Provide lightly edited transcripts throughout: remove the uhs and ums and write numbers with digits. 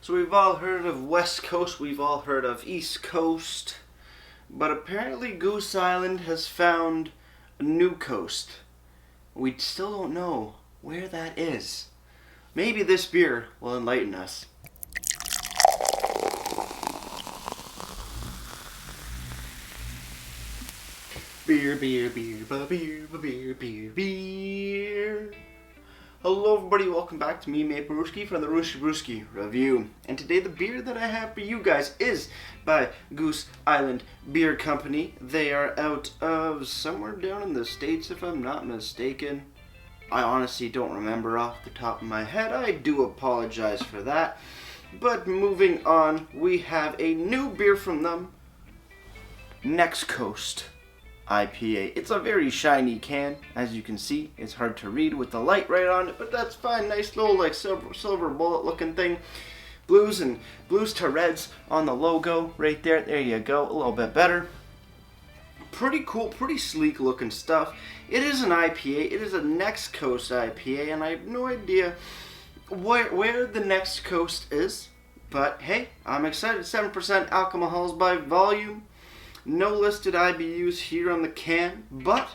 So we've all heard of West Coast, we've all heard of East Coast, but apparently Goose Island has found a new coast. We still don't know where that is. Maybe this beer will enlighten us. Beer, beer, beer, beer, beer, beer, beer. Hello everybody, welcome back to me, Maple Brewski, from the Roosky Brewski Review. And today the beer that I have for you guys is by Goose Island Beer Company. They are out of somewhere down in the States, if I'm not mistaken. I honestly don't remember off the top of my head. I do apologize for that. But moving on, we have a new beer from them, Next Coast IPA. It's a very shiny can, as you can see. It's hard to read with the light right on it, but that's fine. Nice little like silver bullet looking thing. Blues to reds on the logo right there. There you go. A little bit better. Pretty cool, pretty sleek looking stuff. It is an IPA. It is a Next Coast IPA, and I have no idea where the Next Coast is. But hey, I'm excited. 7% alcohols by volume. No listed IBUs here on the can, but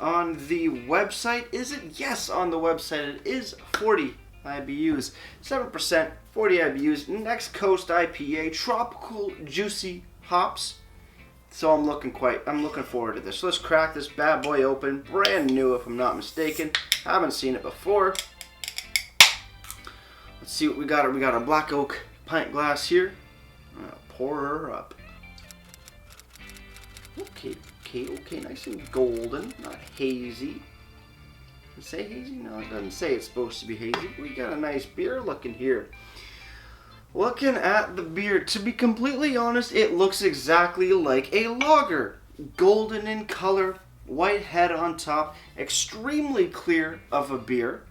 on the website, is it? Yes, on the website it is 40 IBUs. 7%, 40 IBUs, Next Coast IPA, tropical juicy hops. So I'm looking forward to this. So let's crack this bad boy open. Brand new if I'm not mistaken. Haven't seen it before. Let's see what we got. We got our black oak pint glass here. I'll pour her up. Okay, nice and golden, not hazy. Does it say hazy? No, it doesn't say it's supposed to be hazy. We got a nice beer looking here. Looking at the beer, to be completely honest, it looks exactly like a lager. Golden in color, white head on top, extremely clear of a beer.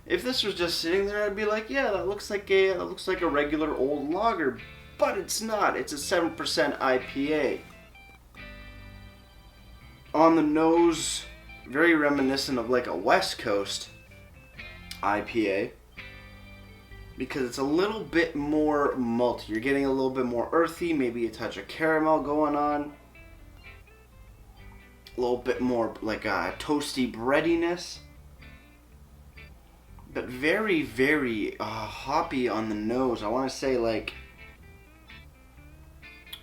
If this was just sitting there, I'd be like, yeah, that looks like a regular old lager, but it's not. It's a 7% IPA. On the nose, very reminiscent of like a West Coast IPA, because it's a little bit more malty. You're getting a little bit more earthy, maybe a touch of caramel going on, a little bit more like a toasty breadiness, but very, very hoppy on the nose. I want to say like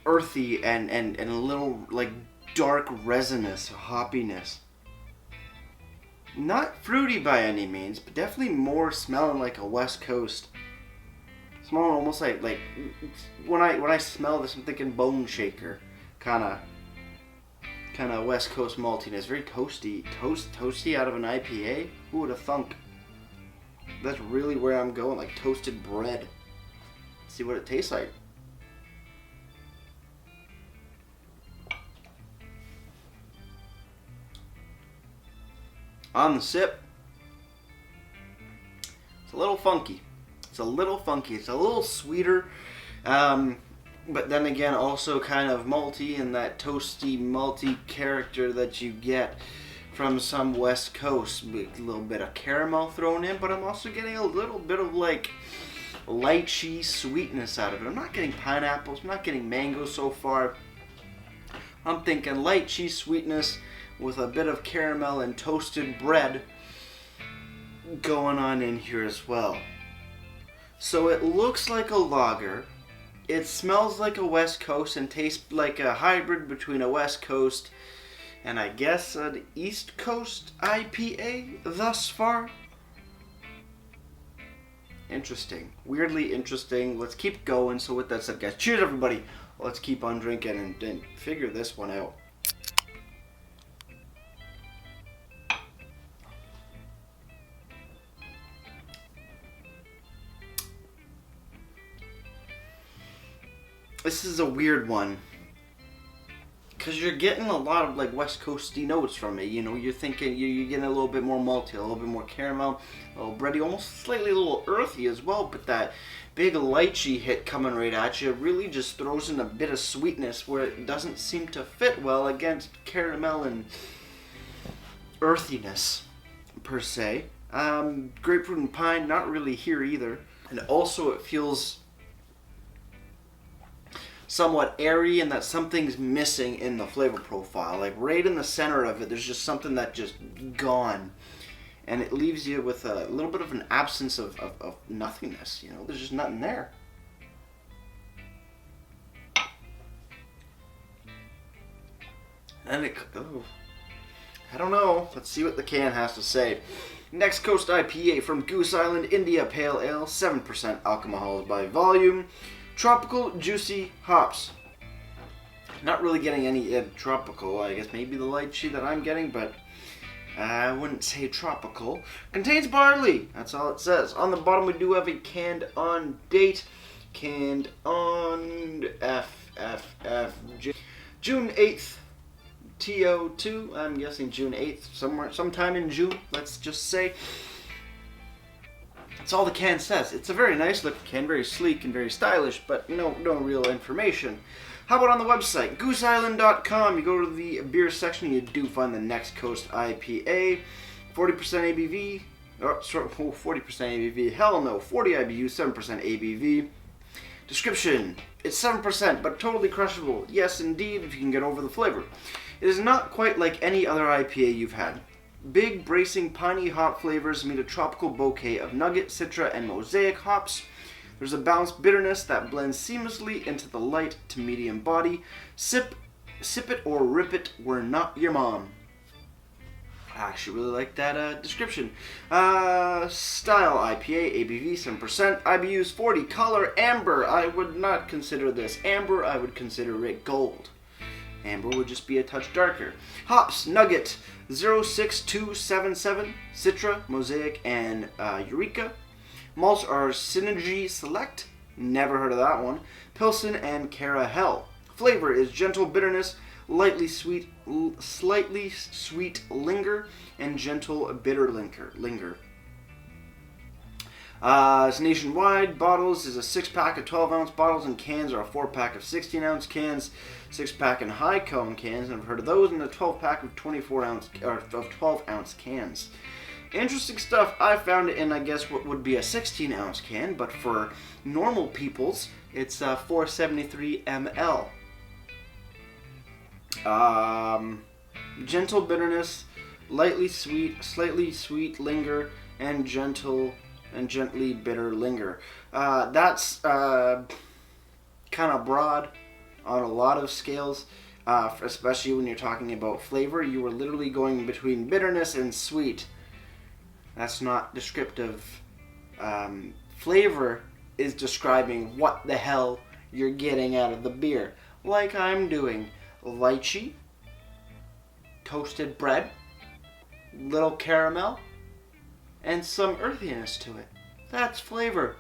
earthy and a little like dark resinous hoppiness. Not fruity by any means, but definitely more smelling like a West Coast. Smelling almost like when I smell this, I'm thinking bone shaker, kind of West Coast maltiness. Very toasty out of an IPA. Who would have thunk? That's really where I'm going, like toasted bread. Let's see what it tastes like. On the sip, it's a little funky. It's a little sweeter, but then again also kind of malty, and that toasty, malty character that you get from some West Coast. With a little bit of caramel thrown in, but I'm also getting a little bit of like lychee sweetness out of it. I'm not getting pineapples, I'm not getting mango so far. I'm thinking lychee sweetness with a bit of caramel and toasted bread going on in here as well. So it looks like a lager. It smells like a West Coast and tastes like a hybrid between a West Coast and I guess an East Coast IPA thus far. Interesting. Weirdly interesting. Let's keep going. So with that said, guys, cheers everybody. Let's keep on drinking and figure this one out. This is a weird one, because you're getting a lot of like West Coasty notes from it. You know, you're thinking you're getting a little bit more malty, a little bit more caramel, a little bready, almost slightly a little earthy as well. But that big lychee hit coming right at you really just throws in a bit of sweetness where it doesn't seem to fit well against caramel and earthiness per se. Grapefruit and pine, not really here either. And also it feels somewhat airy and that something's missing in the flavor profile. Like right in the center of it, there's just something that just gone. And it leaves you with a little bit of an absence of nothingness, you know? There's just nothing there. And I don't know. Let's see what the can has to say. Next Coast IPA from Goose Island, India Pale Ale, 7% alcohol by volume. Tropical, juicy hops. Not really getting any tropical. I guess maybe the lychee that I'm getting, but I wouldn't say tropical. Contains barley. That's all it says. On the bottom we do have a canned on date. Canned on June 8th. TO2, I'm guessing June 8th, sometime in June, let's just say. That's all the can says. It's a very nice looking can, very sleek and very stylish, but no real information. How about on the website, gooseisland.com, you go to the beer section, you do find the Next Coast IPA, 40% ABV, 40% ABV, hell no, 40 IBU, 7% ABV. Description, it's 7%, but totally crushable. Yes, indeed, if you can get over the flavor. It is not quite like any other IPA you've had. Big, bracing, piney hop flavors meet a tropical bouquet of nugget, citra, and mosaic hops. There's a balanced bitterness that blends seamlessly into the light to medium body. Sip it or rip it, we're not your mom. I actually really like that description. Style IPA, ABV 7%, IBUs 40, color amber. I would not consider this amber, I would consider it gold. Amber would just be a touch darker. Hops, Nugget, 06277, Citra, Mosaic, and Eureka. Malts are Synergy Select, never heard of that one. Pilsen and Carahel. Flavor is gentle bitterness, slightly sweet linger, and gentle bitter linger. It's nationwide. Bottles is a 6-pack of 12-ounce bottles, and cans are a 4-pack of 16-ounce cans, 6-pack and high cone cans, and I've heard of those, and a 12-pack of 12-ounce cans. Interesting stuff. I found it in, I guess, what would be a 16-ounce can, but for normal peoples, it's 473 ml. Gentle bitterness, lightly sweet, slightly sweet linger, and gently bitter linger. That's kind of broad on a lot of scales, especially when you're talking about flavor. You were literally going between bitterness and sweet. That's not descriptive. Flavor is describing what the hell you're getting out of the beer. Like I'm doing. Lychee, toasted bread, little caramel, and some earthiness to it. That's flavor.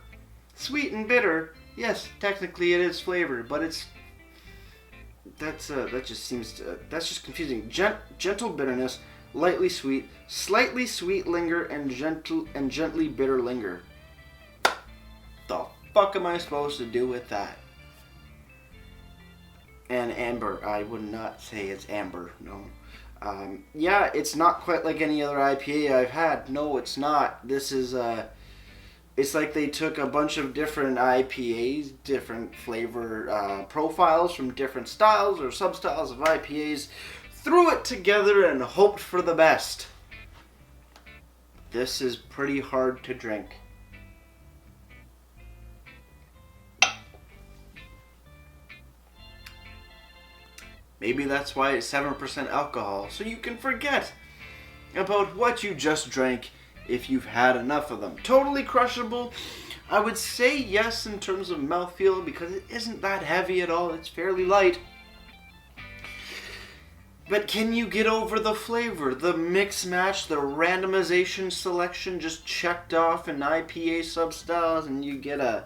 Sweet and bitter, yes, technically it is flavor, but that's just confusing. Gentle bitterness, lightly sweet, slightly sweet linger, and gently bitter linger. The fuck am I supposed to do with that? And amber, I would not say it's amber, no. Yeah, it's not quite like any other IPA I've had. No, it's not. This is, it's like they took a bunch of different IPAs, different flavor profiles from different styles or substyles of IPAs, threw it together and hoped for the best. This is pretty hard to drink. Maybe that's why it's 7% alcohol, so you can forget about what you just drank if you've had enough of them. Totally crushable. I would say yes in terms of mouthfeel because it isn't that heavy at all. It's fairly light. But can you get over the flavor? The mix match, the randomization selection just checked off in IPA substyles and you get a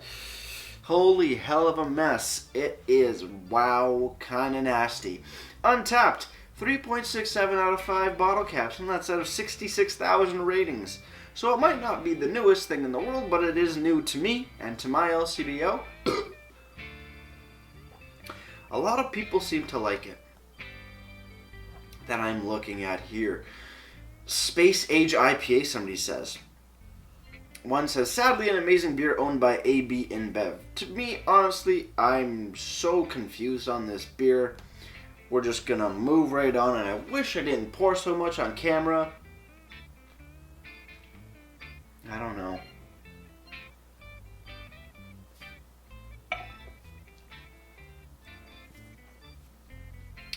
holy hell of a mess. It is, wow, kind of nasty. Untapped, 3.67 out of 5 bottle caps, and that's out of 66,000 ratings. So it might not be the newest thing in the world, but it is new to me and to my LCBO. A lot of people seem to like it that I'm looking at here. Space Age IPA, somebody says. One says, sadly, an amazing beer owned by AB InBev. To me, honestly, I'm so confused on this beer. We're just gonna move right on, and I wish I didn't pour so much on camera. I don't know.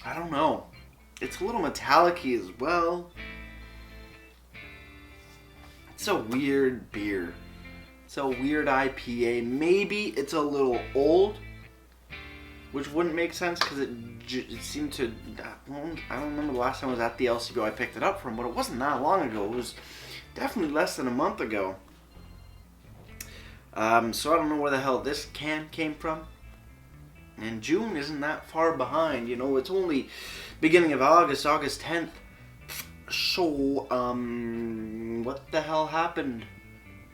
I don't know. It's a little metallic-y as well. It's a weird beer. It's a weird IPA. Maybe it's a little old, which wouldn't make sense because it seemed to... I don't remember the last time I was at the LCBO I picked it up from, but it wasn't that long ago. It was definitely less than a month ago. So I don't know where the hell this can came from. And June isn't that far behind, you know, it's only beginning of August 10th. So, what the hell happened?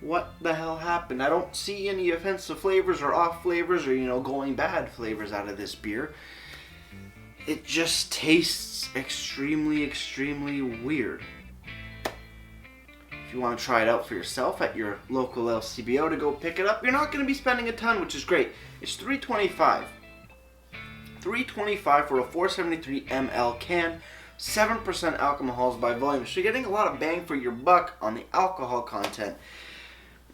What the hell happened? I don't see any offensive flavors or off flavors or, you know, going bad flavors out of this beer. It just tastes extremely, extremely weird. If you want to try it out for yourself at your local LCBO to go pick it up, you're not going to be spending a ton, which is great. It's $3.25. $3.25 for a 473 ml can, 7% alcohols by volume. So you're getting a lot of bang for your buck on the alcohol content.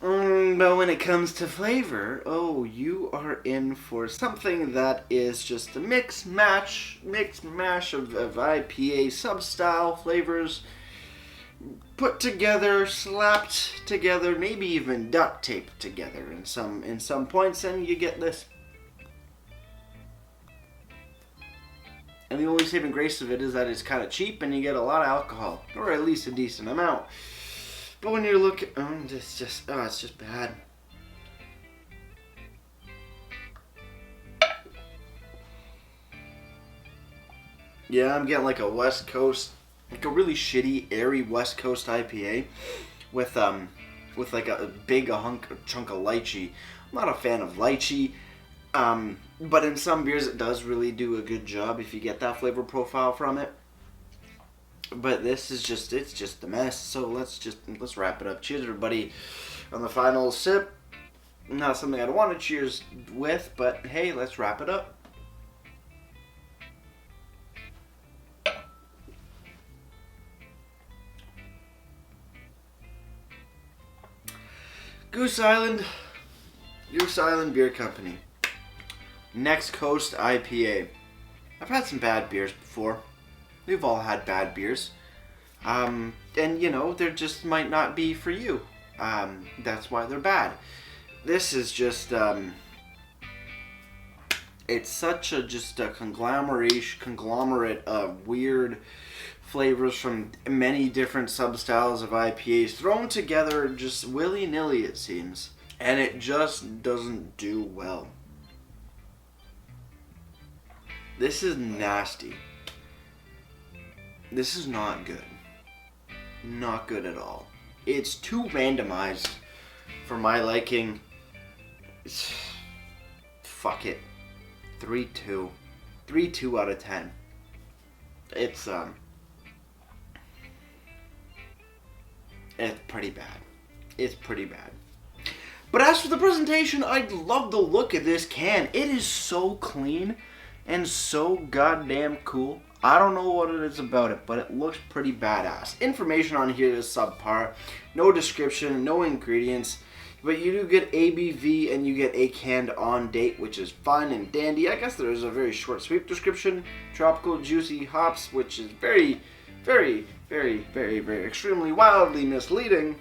But when it comes to flavor, oh, you are in for something that is just a mix mash of IPA sub-style flavors put together, slapped together, maybe even duct taped together in some points, and you get this. And the only saving grace of it is that it's kind of cheap and you get a lot of alcohol, or at least a decent amount. But when you're looking, it's just bad. Yeah, I'm getting like a West Coast, like a really shitty, airy West Coast IPA with like a chunk of lychee. I'm not a fan of lychee. But in some beers it does really do a good job if you get that flavor profile from it. But this is it's just a mess. So let's wrap it up. Cheers everybody on the final sip. Not something I'd want to cheers with, but hey, let's wrap it up. Goose Island Beer Company. Next Coast IPA. I've had some bad beers before. We've all had bad beers. And, you know, they just might not be for you. That's why they're bad. This is just, it's such a conglomerate of weird flavors from many different substyles of IPAs thrown together just willy-nilly, it seems. And it just doesn't do well. This is nasty. This is not good. Not good at all. It's too randomized for my liking. Fuck it. 3-2. 3-2 out of 10. It's pretty bad. It's pretty bad. But as for the presentation, I love the look of this can. It is so clean and so goddamn cool. I don't know what it is about it, but it looks pretty badass. Information on here is subpar. No description, no ingredients. But you do get ABV and you get a canned on date, which is fine and dandy. I guess there is a very short, sweet description. Tropical, juicy hops, which is very, very, very, very, very extremely wildly misleading.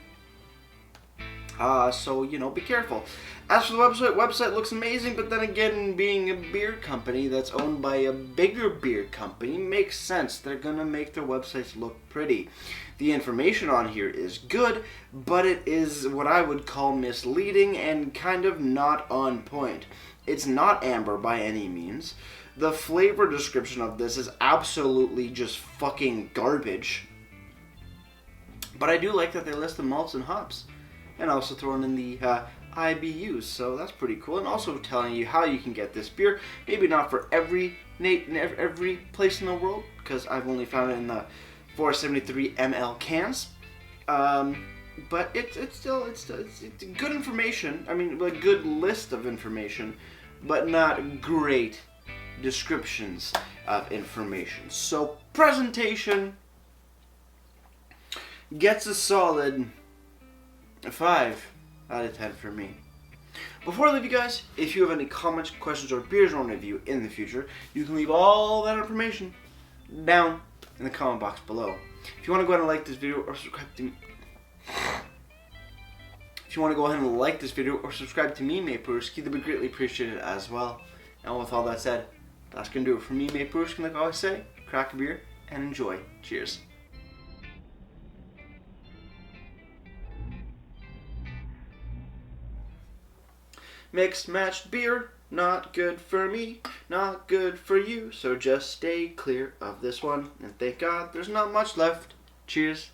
So, you know, be careful. As for the website looks amazing, but then again, being a beer company that's owned by a bigger beer company makes sense. They're gonna make their websites look pretty. The information on here is good, but it is what I would call misleading and kind of not on point. It's not amber by any means. The flavor description of this is absolutely just fucking garbage. But I do like that they list the malts and hops. And also throwing in the IBUs, so that's pretty cool. And also telling you how you can get this beer. Maybe not for every place in the world, because I've only found it in the 473 ml cans. but it's still good information. I mean, a good list of information, but not great descriptions of information. So presentation gets a solid 5 out of 10 for me. Before I leave you guys, if you have any comments, questions, or beers you want to review in the future, you can leave all that information down in the comment box below. If you want to go ahead and like this video or subscribe to me, Mate Brewski, that'd be greatly appreciated as well. And with all that said, that's gonna do it for me, Mate Brewski. Like I always say, crack a beer and enjoy. Cheers. Mixed matched beer, not good for me, not good for you. So just stay clear of this one. And thank God there's not much left. Cheers.